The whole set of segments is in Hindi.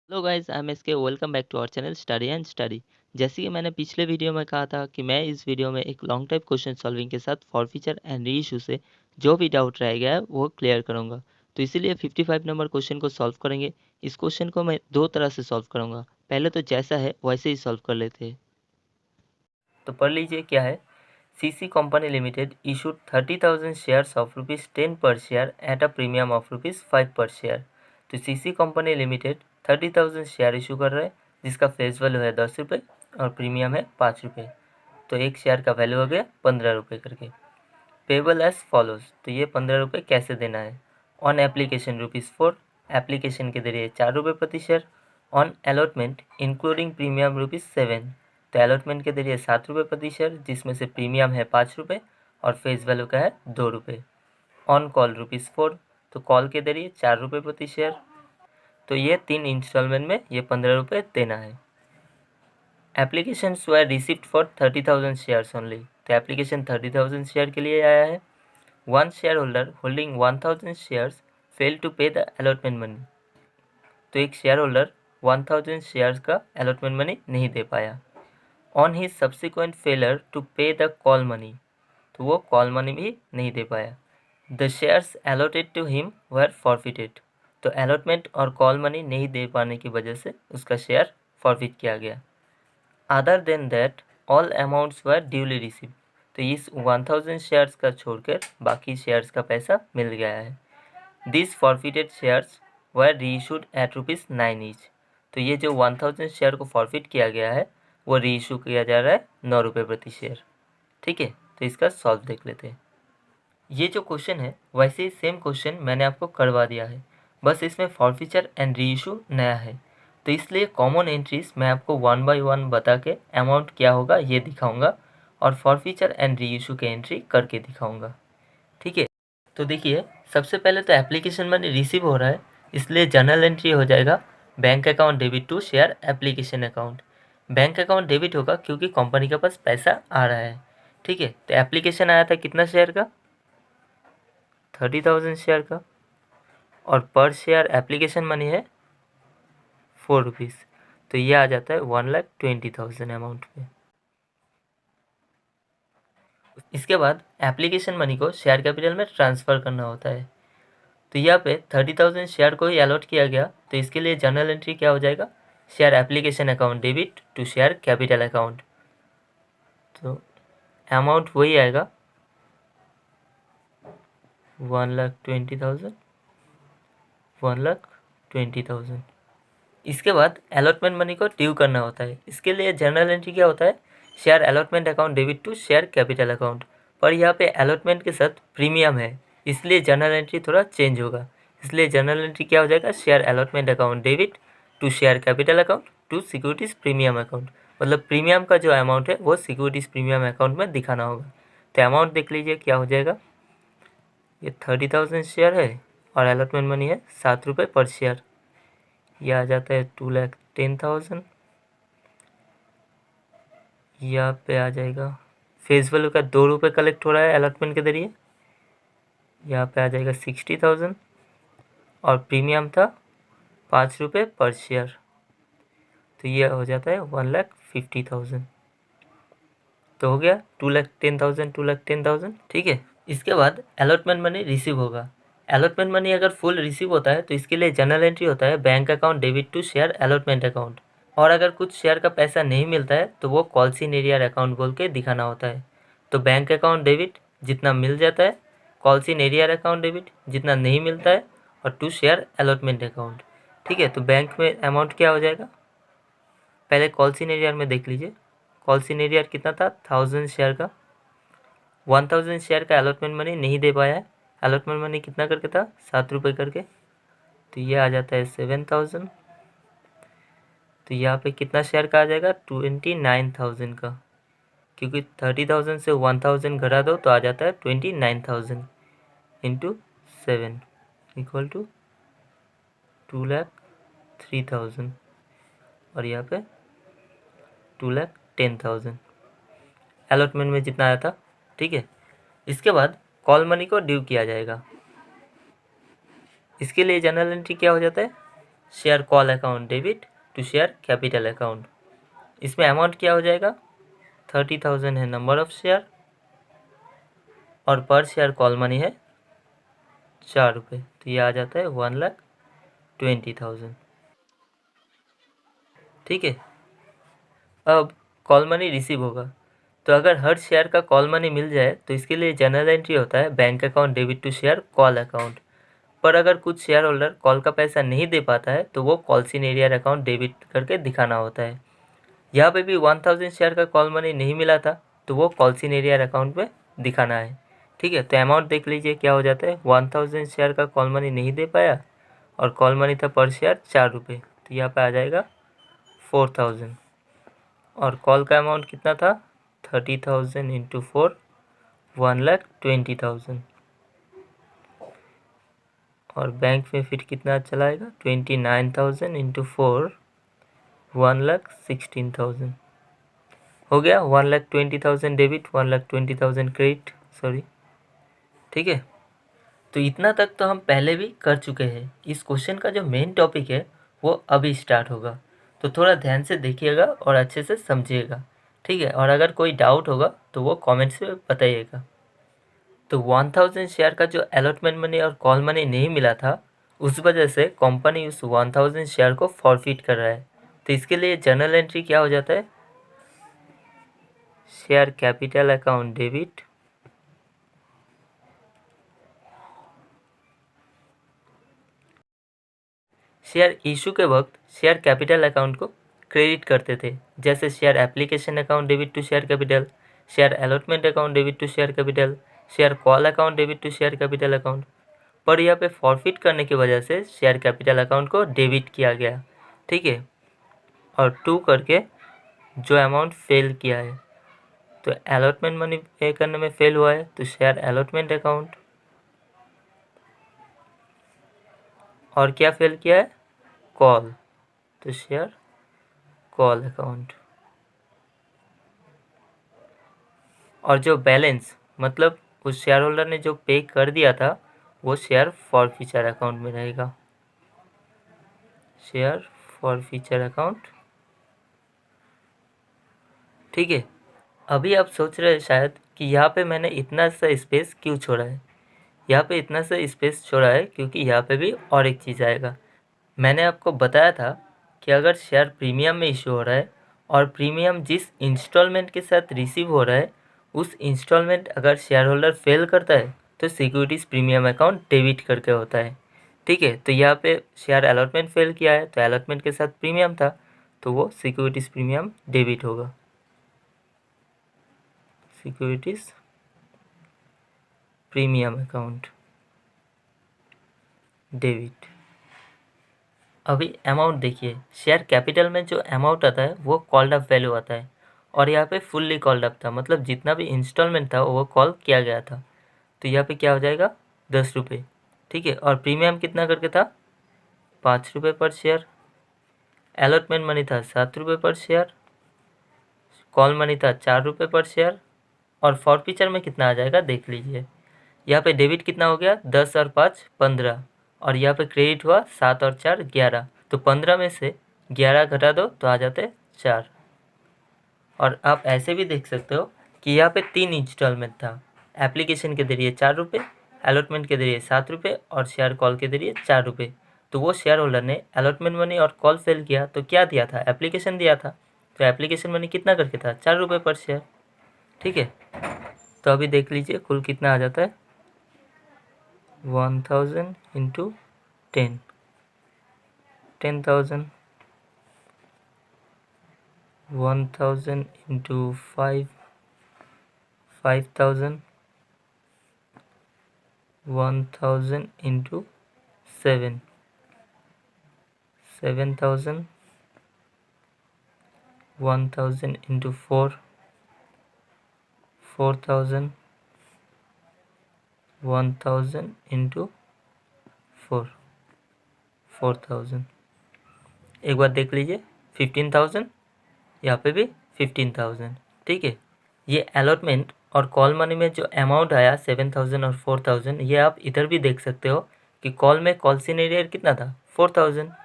Hello guys, I am S K. Welcome back to our channel study and study. जैसे कि मैंने पिछले वीडियो में कहा था कि मैं इस वीडियो में एक लॉन्ग टाइप क्वेश्चन सॉल्विंग के साथ फॉरफीचर एंड री इशू से जो भी डाउट रह गया है वो क्लियर करूंगा। तो इसीलिए 55 नंबर क्वेश्चन को सॉल्व करेंगे। इस क्वेश्चन को मैं दो तरह से सॉल्व करूंगा। पहले तो जैसा है वैसे ही सॉल्व कर लेते हैं। तो पढ़ लीजिए क्या है। CC company limited issued 30,000 shares of ₹10 पर share at a premium of ₹5 पर शेयर। तो CC company limited 30,000 share issue कर रहा है जिसका फेस वैल्यू है 10 रुपये और प्रीमियम है 5 रुपये। तो एक शेयर का वैल्यू हो गया 15 रुपये करके। Payable as follows. तो ये 15 रुपये कैसे देना है। ऑन एप्लीकेशन ₹4, एप्लीकेशन के जरिए 4 रुपये प्रति share. On allotment including premium ₹7। तो अलॉटमेंट के जरिए 7 रुपये प्रति शेयर जिसमें से प्रीमियम है 5 रुपये और फेस वैल्यू का है 2 रुपये। On call ₹4। तो कॉल के जरिए 4 रुपये प्रति शेयर। तो ये 3 इंस्टॉलमेंट में ये 15 रुपये देना है। Applications were receipt for 30,000 shares only. तो एप्लीकेशन 30,000 शेयर के लिए आया है। One share holder holding 1,000 shares fail to pay the allotment money. तो एक शेयर होल्डर 1,000 शेयर्स का अलॉटमेंट मनी नहीं दे पाया। On the subsequent failure to pay the call money. तो वो कॉल मनी भी नहीं दे पाया। The shares allotted to him were forfeited. तो अलॉटमेंट और कॉल मनी नहीं दे पाने की वजह से उसका शेयर फॉरफिट किया गया। Other than that all amounts were duly receive. तो इस 1,000 शेयर्स का छोड़कर बाकी शेयर्स का पैसा मिल गया है। This forfeited shares were reissued at ₹9 each. तो ये जो 1,000 शेयर को फॉरफिट किया गया है वो रीइशू किया जा रहा है 9 रुपये प्रति शेयर। ठीक है, तो इसका सॉल्व देख लेते हैं। ये जो क्वेश्चन है वैसे ही सेम क्वेश्चन मैंने आपको करवा दिया है, बस इसमें फॉरफीचर एंड रीइशू नया है। तो इसलिए कॉमन एंट्रीज मैं आपको 1 बाय 1 बता के अमाउंट क्या होगा ये दिखाऊंगा और फॉरफीचर एंड रीइशू के एंट्री करके दिखाऊंगा। ठीक है, तो देखिए सबसे पहले तो एप्लीकेशन मनी रिसीव हो रहा है इसलिए जर्नल एंट्री हो जाएगा bank account debit to share application account. Bank account debit होगा क्योंकि कंपनी के पास पैसा आ रहा है। ठीक है, तो एप्लीकेशन आया था कितना शेयर का, 30,000 शेयर का, और पर शेयर एप्लीकेशन मनी है 4 रुपीज़। तो ये आ जाता है 1,20,000 अमाउंट पे। इसके बाद एप्लीकेशन मनी को शेयर कैपिटल में ट्रांसफ़र करना होता है। तो यहाँ पे 30,000 शेयर को ही अलॉट किया गया तो इसके लिए जर्नल एंट्री क्या हो जाएगा, share application account debit to share capital account. तो अमाउंट वही आएगा 1,20,000, 1,20,000। इसके बाद अलॉटमेंट मनी को ड्यू करना होता है। इसके लिए जर्नल एंट्री क्या होता है, share allotment account debit to share capital account. पर यहाँ पे अलॉटमेंट के साथ प्रीमियम है इसलिए जर्नल एंट्री थोड़ा चेंज होगा। इसलिए जर्नल एंट्री क्या हो जाएगा, share allotment account debit to share capital account to securities premium account. मतलब प्रीमियम का जो अमाउंट है वो सिक्योरिटीज़ प्रीमियम अकाउंट में दिखाना होगा। तो अमाउंट देख लीजिए क्या हो जाएगा, ये 30,000 शेयर है और अलॉटमेंट मनी है 7 रुपये पर शेयर। ये आ जाता है 2,10,000। यहाँ पे आ जाएगा फेस वैल्यू का 2 रुपये कलेक्ट हो रहा है अलॉटमेंट के जरिए। यहाँ पे आ जाएगा 60,000 और प्रीमियम था 5 रुपये पर शेयर। तो ये हो जाता है 1,50,000। तो हो गया 2,10,000, 2,10,000। ठीक है, इसके बाद अलॉटमेंट मनी रिसीव होगा। अलॉटमेंट मनी अगर फुल रिसीव होता है तो इसके लिए जर्नल एंट्री होता है bank account debit to share allotment account. और अगर कुछ शेयर का पैसा नहीं मिलता है तो वो कॉल्स इन एरियर अकाउंट बोल के दिखाना होता है। तो बैंक अकाउंट डेबिट जितना मिल जाता है, calls in arrear account debit जितना नहीं मिलता है, और टू शेयर अलॉटमेंट अकाउंट। ठीक है, तो बैंक में अमाउंट क्या हो जाएगा, पहले कॉल्स इन एरियर में देख लीजिए। कॉल्स इन एरियर कितना था, 1,000 शेयर का। 1,000 शेयर का अलॉटमेंट मनी नहीं दे पाया है। अलॉटमेंट मनी कितना करके था, 7 रुपये करके। तो ये आ जाता है 7,000। तो यहाँ पे कितना शेयर का आ जाएगा, 29,000 का, क्योंकि 30,000 से 1,000 घटा दो तो आ जाता है 29,000 इंटू 7 इक्वल टू 2,03,000 और यहाँ पे 2,10,000 अलॉटमेंट में जितना आया था। ठीक है, इसके बाद कॉल मनी को ड्यू किया जाएगा। इसके लिए जर्नल एंट्री क्या हो जाता है, share call account debit to share capital account. इसमें अमाउंट क्या हो जाएगा, 30,000 है नंबर ऑफ शेयर और पर शेयर कॉल मनी है 4 रुपये, तो ये आ जाता है 1,20,000। ठीक है। अब कॉल मनी रिसीव होगा, तो अगर हर शेयर का कॉल मनी मिल जाए तो इसके लिए जनरल एंट्री होता है bank account debit to share call account. पर अगर कुछ शेयर होल्डर कॉल का पैसा नहीं दे पाता है तो वो call in arrear account debit करके दिखाना होता है। यहाँ पे भी 1,000 शेयर का कॉल मनी नहीं मिला था तो वो कॉल इन एरियर अकाउंट में दिखाना है। ठीक है, तो अमाउंट देख लीजिए क्या हो जाता है, 1,000 शेयर का कॉल मनी नहीं दे पाया और कॉल मनी था पर शेयर 4 रुपये, तो यहाँ पे आ जाएगा 4,000। और कॉल का अमाउंट कितना था, 30,000 इंटू 4, 1,20,000। और बैंक में फिर कितना चलाएगा, 29,000 इंटू 4, 1,16,000 हो गया। 1,20,000 डेबिट, 1,20,000 क्रेडिट, सॉरी। ठीक है, तो इतना तक तो हम पहले भी कर चुके हैं। इस क्वेश्चन का जो मेन टॉपिक है वो अभी स्टार्ट होगा, तो थोड़ा ध्यान से देखिएगा और अच्छे से समझिएगा। ठीक है, और अगर कोई डाउट होगा तो वो कमेंट्स में बताइएगा। तो 1,000 शेयर का जो अलॉटमेंट मनी और कॉल मनी नहीं मिला था, उस वजह से कंपनी उस 1,000 शेयर को फॉरफिट कर रहा है। तो इसके लिए जर्नल एंट्री क्या हो जाता है, share capital account debit share issue के वक्त शेयर कैपिटल अकाउंट को क्रेडिट करते थे, जैसे share application account debit to share capital, share allotment account debit to share capital, share call account debit to share capital account. पर यहाँ पे फॉरफिट करने की वजह से शेयर कैपिटल अकाउंट को डेबिट किया गया। ठीक है, और 2 करके जो अमाउंट फेल किया है, तो अलॉटमेंट मनी पे करने में फेल हुआ है तो शेयर अलॉटमेंट अकाउंट, और क्या फेल किया है, कॉल, तो शेयर कॉल अकाउंट। और जो बैलेंस मतलब उस शेयर होल्डर ने जो पे कर दिया था वो शेयर फॉर फ्यूचर अकाउंट में रहेगा, शेयर फॉर फ्यूचर अकाउंट। ठीक है, अभी आप सोच रहे हैं शायद कि यहाँ पे मैंने इतना सा स्पेस क्यों छोड़ा है। यहाँ पे इतना सा स्पेस छोड़ा है क्योंकि यहाँ पे भी और एक चीज़ आएगा। मैंने आपको बताया था कि अगर शेयर प्रीमियम में इशू हो रहा है और प्रीमियम जिस इंस्टॉलमेंट के साथ रिसीव हो रहा है उस इंस्टॉलमेंट अगर शेयर होल्डर फेल करता है तो सिक्योरिटीज़ प्रीमियम अकाउंट डेबिट करके होता है। ठीक है, तो यहाँ पे शेयर अलॉटमेंट फेल किया है तो अलॉटमेंट के साथ प्रीमियम था तो वो सिक्योरिटीज़ प्रीमियम डेबिट होगा, सिक्योरिटीज़ प्रीमियम अकाउंट डेबिट। अभी अमाउंट देखिए, शेयर कैपिटल में जो अमाउंट आता है वो कॉल्ड अप वैल्यू आता है और यहाँ पे फुल्ली कॉल्ड अप था, मतलब जितना भी इंस्टॉलमेंट था वो कॉल किया गया था। तो यहाँ पे क्या हो जाएगा, 10 रुपये। ठीक है, और प्रीमियम कितना करके था, 5 रुपये पर शेयर। अलॉटमेंट मनी था 7 रुपये पर शेयर, कॉल मनी था 4 रुपये पर शेयर। और फॉरफीचर में कितना आ जाएगा देख लीजिए, यहाँ पे डेबिट कितना हो गया, 10 और 5 15, और यहाँ पे क्रेडिट हुआ 7 और 4 11, तो 15 में से 11 घटा दो तो आ जाते 4। और आप ऐसे भी देख सकते हो कि यहाँ पे 3 इंस्टॉलमेंट था, एप्लीकेशन के जरिए 4 रुपये, अलॉटमेंट के जरिए 7 रुपये और शेयर कॉल के जरिए 4 रुपये। तो वो शेयर होल्डर ने अलॉटमेंट मनी और कॉल फेल किया तो क्या दिया था, एप्लीकेशन दिया था, तो एप्लीकेशन मनी कितना करके था, 4 रुपये पर शेयर। ठीक है, तो अभी देख लीजिए कुल कितना आ जाता है, 1,000 into 10, 10,000, 1,000 into 5, 5,000, 1,000 into 7, 7,000, 1,000 into 4, 4,000, 1,000 into 4, 4,000। एक बार देख लीजिए, 15,000, यहाँ पे भी 15,000। ठीक है, ये अलॉटमेंट और कॉल मनी में जो अमाउंट आया 7,000 और 4,000, ये आप इधर भी देख सकते हो कि कॉल में कॉल सिनेरियर कितना था, 4,000,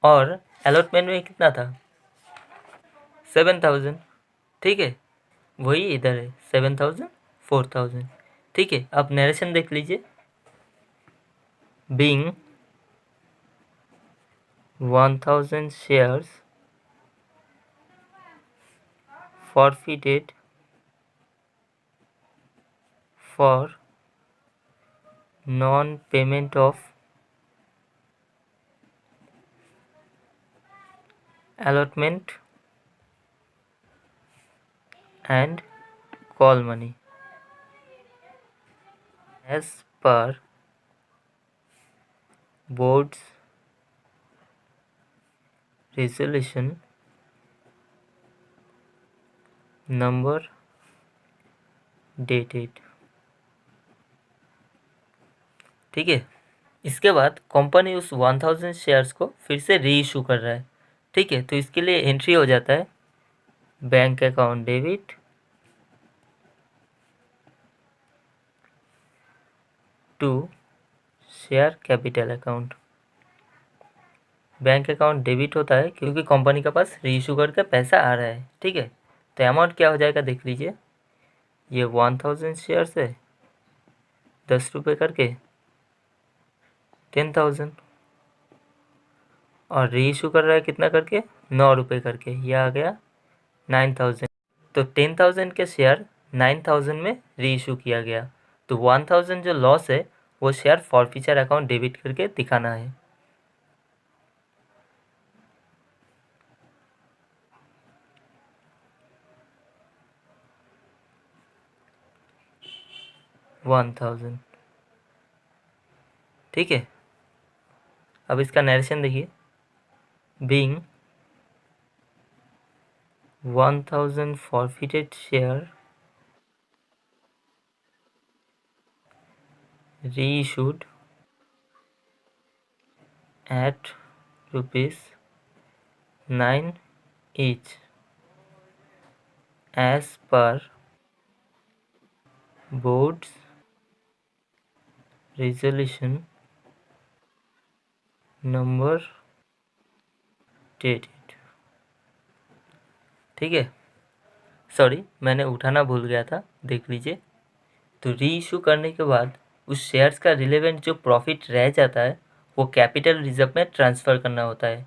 और अलॉटमेंट में कितना था 7,000। ठीक है, वही इधर है 7,000 4,000। ठीक है, अब नरेशन देख लीजिए। Being 1,000 shares forfeited for non-payment of allotment and call money as per board's resolution number dated। ठीक है, इसके बाद कंपनी उस 1,000 शेयर्स को फिर से री इशू कर रहा है। ठीक है, तो इसके लिए एंट्री हो जाता है bank account debit to share capital account. Bank account debit होता है क्योंकि कंपनी के पास री इशू करके पैसा आ रहा है। ठीक है, तो अमाउंट क्या हो जाएगा देख लीजिए। ये 1,000 शेयर्स है, 10 रुपये करके 10,000, और री इशू कर रहा है कितना करके 9 रुपये करके, यह आ गया 9,000। तो 10,000 के शेयर 9,000 में री इशू किया गया, तो 1,000 जो लॉस है वो शेयर फॉरफीचर अकाउंट डेबिट करके दिखाना है। $1,000। ठीक है, अब इसका नरेशन देखिए। Being 1,000 forfeited share reissued at rupees 9 each as per board's resolution number dated। ठीक है, सॉरी मैंने उठाना भूल गया था, देख लीजिए। तो री इशू करने के बाद उस शेयर्स का रिलेवेंट जो प्रॉफिट रह जाता है वो कैपिटल रिजर्व में ट्रांसफ़र करना होता है।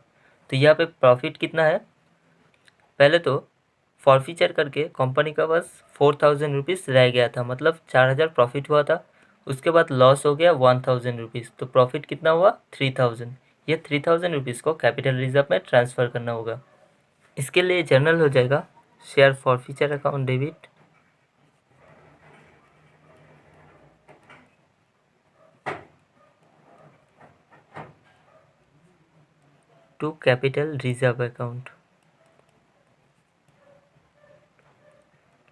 तो यहाँ पे प्रॉफिट कितना है, पहले तो फॉरफीचर करके कंपनी का बस 4,000 रुपीज़ रह गया था, मतलब 4,000 प्रॉफिट हुआ था। उसके बाद लॉस हो गया 1,000 रुपीज़, तो प्रॉफिट कितना हुआ 3,000। ये 3,000 रुपीज़ को कैपिटल रिजर्व में ट्रांसफ़र करना होगा। इसके लिए जर्नल हो जाएगा share forfeiture account debit to capital reserve account.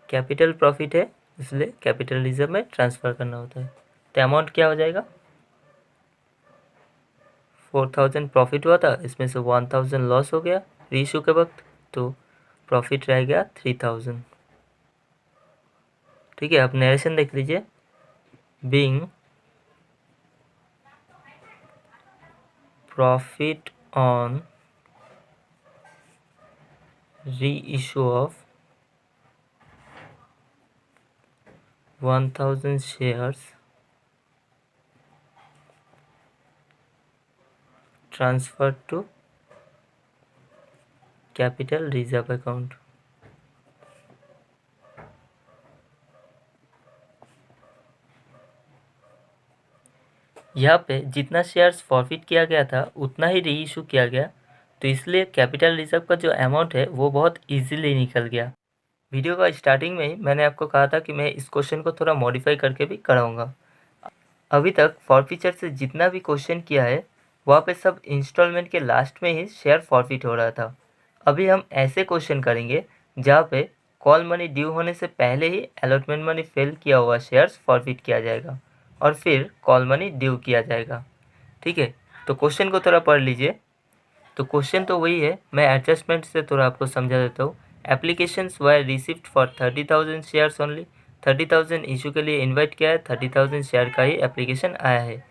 Capital profit है इसलिए कैपिटल रिजर्व में ट्रांसफ़र करना होता है। तो अमाउंट क्या हो जाएगा, 4,000 प्रॉफिट हुआ था, इसमें से 1,000 लॉस हो गया री इशू के वक्त, तो प्रॉफिट रह गया 3,000। ठीक है, अब नरेशन देख लीजिए। Being profit on reissue of 1,000 shares transferred to capital reserve account। यहाँ पे जितना शेयर्स फॉरफिट किया गया था उतना ही री इशू किया गया, तो इसलिए कैपिटल रिजर्व का जो अमाउंट है वो बहुत इजीली निकल गया। वीडियो का स्टार्टिंग में ही मैंने आपको कहा था कि मैं इस क्वेश्चन को थोड़ा मॉडिफाई करके भी कराऊंगा। अभी तक फॉरफीचर से जितना भी क्वेश्चन किया है वहाँ पे सब इंस्टॉलमेंट के लास्ट में ही शेयर फॉरफिट हो रहा था। अभी हम ऐसे क्वेश्चन करेंगे जहाँ पे कॉल मनी ड्यू होने से पहले ही अलॉटमेंट मनी फेल किया हुआ शेयर्स फॉरफिट किया जाएगा और फिर कॉल मनी ड्यू किया जाएगा। ठीक है, तो क्वेश्चन को थोड़ा पढ़ लीजिए। तो क्वेश्चन तो वही है, मैं एडजस्टमेंट से थोड़ा आपको समझा देता हूँ। Applications were received for 30,000 shares only. 30,000 issue के लिए इन्वाइट किया है, 30,000 शेयर का ही एप्लीकेशन आया है।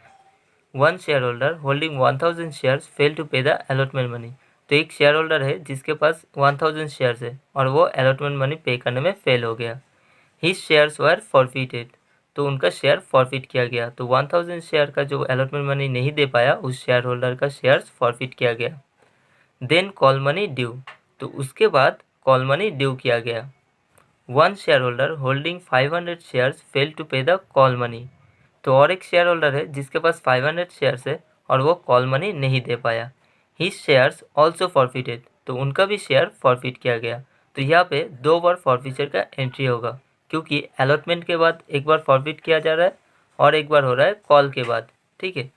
1 share holder holding 1000 shares fail to pay the allotment money. तो एक शेयर होल्डर है जिसके पास 1000 शेयर्स है और वो अलॉटमेंट मनी पे करने में फेल हो गया। हिज शेयर्स वर फॉरफिटेड, तो उनका शेयर फॉरफिट किया गया। तो 1000 शेयर का जो अलॉटमेंट मनी नहीं दे पाया उस शेयर होल्डर का शेयर्स फॉरफिट किया गया। देन कॉल मनी ड्यू, तो उसके बाद कॉल मनी ड्यू किया गया। 1 share holder holding 500 shares fail to pay the call money, तो और एक शेयर होल्डर है जिसके पास 500 शेयर्स है और वो कॉल मनी नहीं दे पाया। हिज शेयर्स ऑल्सो फॉरफिटेड, तो उनका भी शेयर फॉरफिट किया गया। तो यहाँ पे 2 बार फॉरफिचर का एंट्री होगा क्योंकि अलॉटमेंट के बाद एक बार फॉरफिट किया जा रहा है और एक बार हो रहा है कॉल के बाद। ठीक है।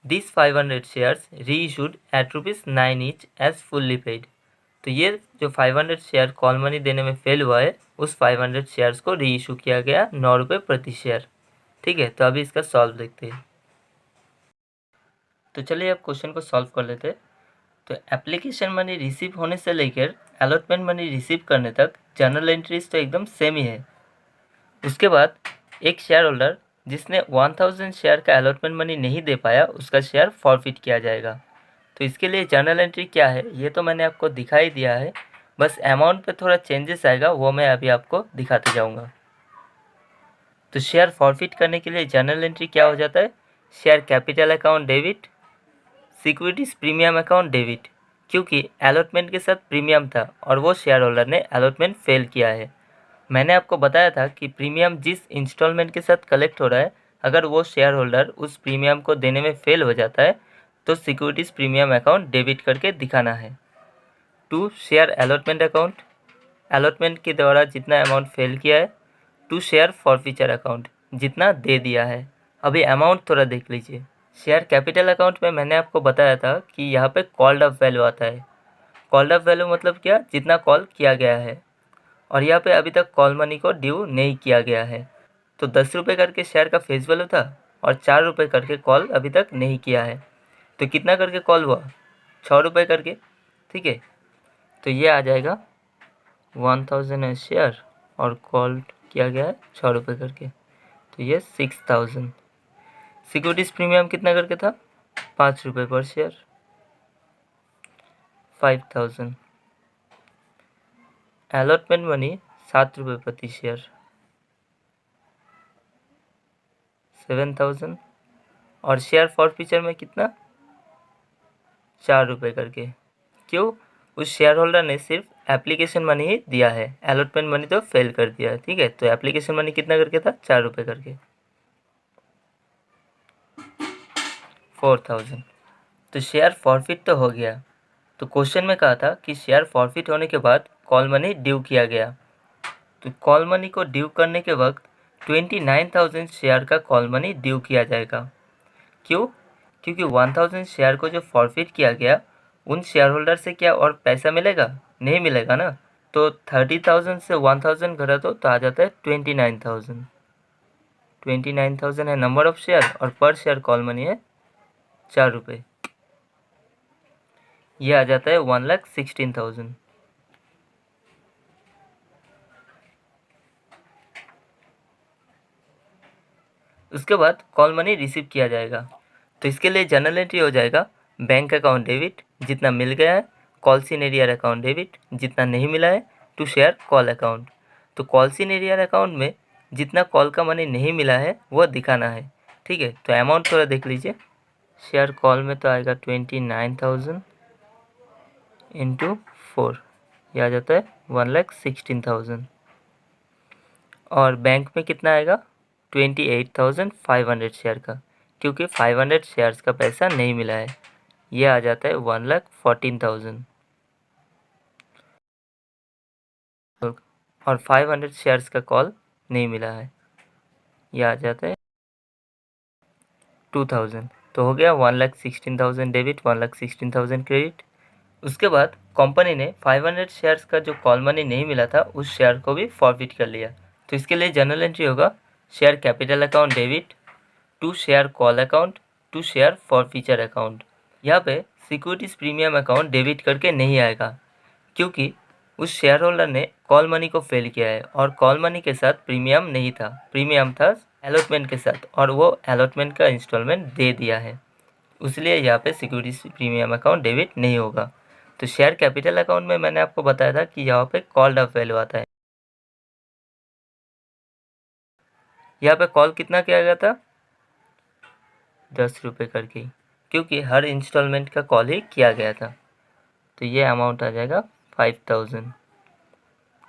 This 500 shares reissued at ₹9 each as fully paid, तो ये जो 500 शेयर कॉल मनी देने में फेल हुआ है उस 500 शेयर्स को री इशू किया गया ₹9 प्रति शेयर। ठीक है। तो अभी इसका सॉल्व देखते हैं। तो चलिए अब क्वेश्चन को सॉल्व कर लेते हैं। तो एप्लीकेशन मनी रिसीव होने से लेकर अलॉटमेंट मनी रिसीव करने तक जर्नल एंट्रीज तो एकदम सेम ही है। उसके बाद एक शेयर होल्डर जिसने 1000 शेयर का अलॉटमेंट मनी नहीं दे पाया उसका शेयर फॉरफिट किया जाएगा। तो इसके लिए जर्नल एंट्री क्या है ये तो मैंने आपको दिखाई दिया है, बस अमाउंट पे थोड़ा चेंजेस आएगा वो मैं अभी आपको दिखाते जाऊँगा। तो शेयर फॉरफिट करने के लिए जर्नल एंट्री क्या हो जाता है, share capital account debit, securities premium account debit, क्योंकि अलॉटमेंट के साथ प्रीमियम था और वो शेयर होल्डर ने अलॉटमेंट फेल किया है। मैंने आपको बताया था कि प्रीमियम जिस इंस्टॉलमेंट के साथ कलेक्ट हो रहा है अगर वो शेयर होल्डर उस प्रीमियम को देने में फेल हो जाता है तो सिक्योरिटीज प्रीमियम अकाउंट डेबिट करके दिखाना है। 2 शेयर अलॉटमेंट अकाउंट, अलॉटमेंट के द्वारा जितना अमाउंट फेल किया है। 2 शेयर फॉरफिचर अकाउंट, जितना दे दिया है। अभी अमाउंट थोड़ा देख लीजिए। शेयर कैपिटल अकाउंट में मैंने आपको बताया था कि यहाँ पे कॉल्ड अप वैल्यू आता है। कॉल्ड अप वैल्यू मतलब क्या, जितना कॉल किया गया है, और यहाँ पे अभी तक कॉल मनी को ड्यू नहीं किया गया है। तो 10 रुपये करके शेयर का फेस वैल्यू था और 4 रुपये करके कॉल अभी तक नहीं किया है। तो कितना करके कॉल हुआ, 6 रुपये करके। ठीक है। तो ये आ जाएगा 1000 शेयर और कॉल किया गया है 6 रुपये करके, तो ये 6000। सिक्योरिटीज प्रीमियम कितना करके था, 5 रुपये पर शेयर, 5000। अलॉटमेंट मनी 7 रुपये प्रति शेयर, 7000। और शेयर फॉरफिचर में कितना, 4 रुपये करके। क्यों, उस शेयर होल्डर ने सिर्फ एप्लीकेशन मनी ही दिया है, अलॉटमेंट मनी तो फेल कर दिया है। ठीक है। तो एप्लीकेशन मनी कितना करके था, 4 रुपये करके, 4000। तो शेयर फॉरफिट तो हो गया। तो क्वेश्चन में कहा था कि शेयर फॉरफिट होने के बाद कॉल मनी ड्यू किया गया। तो कॉल मनी को ड्यू करने के वक्त 29,000 शेयर का कॉल मनी ड्यू किया जाएगा। क्यों, क्योंकि 1000 शेयर को जो फॉरफिट किया गया उन शेयर होल्डर से क्या और पैसा मिलेगा, नहीं मिलेगा ना। तो 30,000 से 1000 घटा दो तो आ जाता है 29,000। 29,000 है नंबर ऑफ शेयर और पर शेयर कॉल मनी है 4 रुपये। ये आ जाता है 1,16,000। उसके बाद कॉल मनी रिसीव किया जाएगा। तो इसके लिए जर्नल एंट्री हो जाएगा बैंक अकाउंट डेबिट, जितना मिल गया है, कॉल सीनियर अकाउंट डेबिट, जितना नहीं मिला है, टू शेयर कॉल अकाउंट। तो कॉल सीनियर अकाउंट में जितना कॉल का मनी नहीं मिला है वो दिखाना है। ठीक है। तो अमाउंट थोड़ा देख लीजिए। शेयर कॉल में तो आएगा 29,000 इंटू 4, यह आ जाता है 1,16,000। और बैंक में कितना आएगा, 28,500 शेयर का, क्योंकि 500 शेयर्स का पैसा नहीं मिला है। ये आ जाता है 1,14,000। और 500 शेयर्स का कॉल नहीं मिला है, ये आ जाता है 2,000। तो हो गया 1,16,000 डेबिट, 1,16,000 क्रेडिट। उसके बाद कंपनी ने 500 शेयर्स का जो कॉल मनी नहीं मिला था उस शेयर को भी फॉरफिट कर लिया। तो इसके लिए जर्नल एंट्री होगा share capital account debit, to share call account, to share forfeiture account. यहाँ पे सिक्योरिटीज प्रीमियम अकाउंट डेबिट करके नहीं आएगा क्योंकि उस शेयर होल्डर ने कॉल मनी को फेल किया है और कॉल मनी के साथ प्रीमियम नहीं था, प्रीमियम था अलॉटमेंट के साथ, और वो अलॉटमेंट का इंस्टॉलमेंट दे दिया है, इसलिए यहाँ पे सिक्योरिटी प्रीमियम अकाउंट डेबिट नहीं होगा। तो शेयर कैपिटल अकाउंट में मैंने आपको बताया था कि यहाँ पे कॉल्ड अप वैल्यू आता है। यहाँ पे कॉल कितना किया गया था, 10 रुपये करके, क्योंकि हर इंस्टॉलमेंट का कॉल ही किया गया था। तो ये अमाउंट आ जाएगा 5000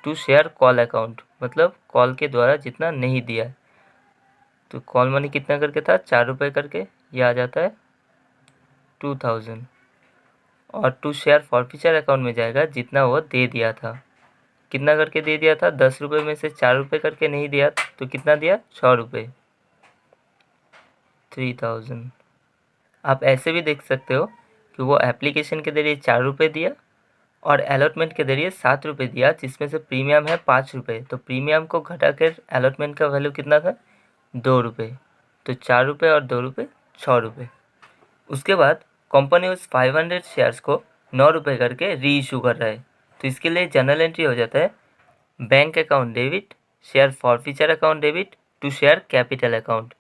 टू शेयर कॉल अकाउंट, मतलब कॉल के द्वारा जितना नहीं दिया है। तो कॉल मनी कितना करके था, 4 रुपये करके, ये आ जाता है 2000। और टू शेयर फॉरफीचर अकाउंट में जाएगा जितना वो दे दिया था। कितना करके दे दिया था, 10 रुपये में से 4 रुपये करके नहीं दिया, तो कितना दिया, 6 रुपये, 3000। आप ऐसे भी देख सकते हो कि वो एप्लीकेशन के जरिए 4 रुपये दिया और अलॉटमेंट के जरिए 7 रुपये दिया, जिसमें से प्रीमियम है 5 रुपये। तो प्रीमियम को घटा कर अलॉटमेंट का वैल्यू कितना था, 2 रुपये। तो 4 रुपये और 2 रुपये, 6 रुपये। उसके बाद कंपनी उस 500 शेयर्स को 9 रुपये करके री इशू कर रहा है। तो इसके लिए जनरल एंट्री हो जाता है bank account debit, share forfeiture account debit to share capital account.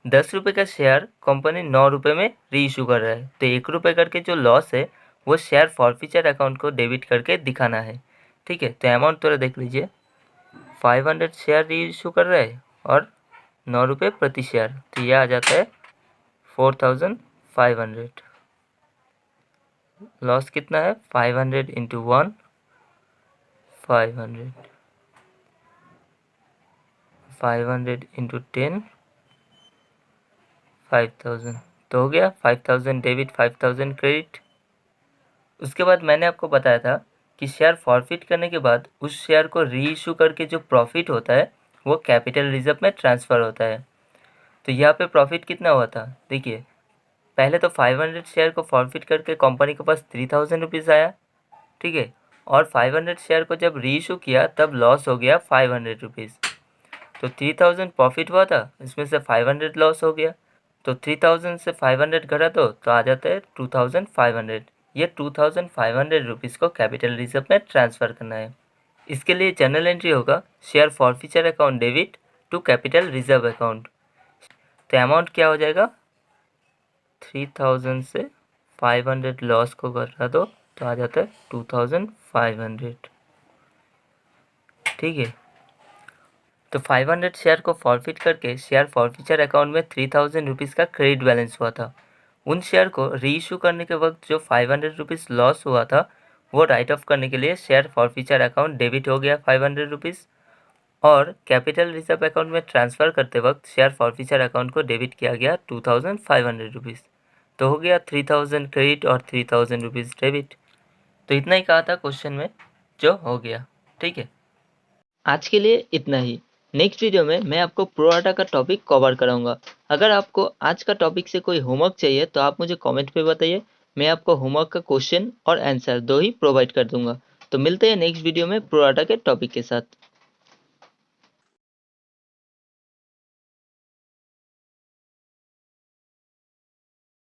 10 रुपये का शेयर कंपनी 9 रुपये में री इशू कर रहा है, तो 1 रुपये करके जो लॉस है वो शेयर फॉरफीचर अकाउंट को डेबिट करके दिखाना है। ठीक है, तो अमाउंट थोड़ा देख लीजिए, 500 शेयर री इशू कर रहा है और 9 रुपये प्रति शेयर, तो यह आ जाता है 4500। लॉस कितना है, 500 इंटू 1, 500, 500 इंटू 10, 5000। तो हो गया 5000 डेबिट, 5000 क्रेडिट। उसके बाद मैंने आपको बताया था कि शेयर फॉरफिट करने के बाद उस शेयर को री इशू करके जो प्रॉफिट होता है वो कैपिटल रिजर्व में ट्रांसफ़र होता है। तो यहाँ पे प्रॉफिट कितना हुआ था, देखिए, पहले तो 500 शेयर को फॉरफिट करके कंपनी के पास 3000 रुपीज़ आया, ठीक है। और 500 शेयर को जब री इशू किया तब लॉस हो गया 500 रुपीज़। तो 3000 प्रॉफिट हुआ था, इसमें से 500 लॉस हो गया। तो 3000 से 500 घटा दो तो आ जाता है 2500। ये 2500 रुपीज़ को कैपिटल रिजर्व में ट्रांसफ़र करना है। इसके लिए जनरल एंट्री होगा share forfeiture account debit to capital reserve account. तो अमाउंट क्या हो जाएगा, 3000 से 500 लॉस को घटा दो तो आ जाता है 2500। ठीक है, तो 500 शेयर को फॉरफिट करके शेयर फॉरफीचर अकाउंट में 3000 रुपीज़ का क्रेडिट बैलेंस हुआ था। उन शेयर को री इशू करने के वक्त जो 500 रुपीज़ लॉस हुआ था वो राइट ऑफ करने के लिए शेयर फॉरफीचर अकाउंट डेबिट हो गया 500 रुपीज़, और कैपिटल रिजर्व अकाउंट में ट्रांसफ़र करते वक्त शेयर फॉरफीचर अकाउंट को डेबिट किया गया 2500 रुपीज़। तो हो गया 3000 क्रेडिट और 3000 रुपीज़ डेबिट। तो इतना ही कहा था क्वेश्चन में, जो हो गया। ठीक है, आज के लिए इतना ही। नेक्स्ट वीडियो में मैं आपको प्रो राटा का टॉपिक कवर कराऊंगा। अगर आपको आज का टॉपिक से कोई होमवर्क चाहिए तो आप मुझे कमेंट पे बताइए, मैं आपको होमवर्क का क्वेश्चन और आंसर दो ही प्रोवाइड कर दूंगा। तो मिलते हैं नेक्स्ट वीडियो में प्रो राटा के टॉपिक के साथ।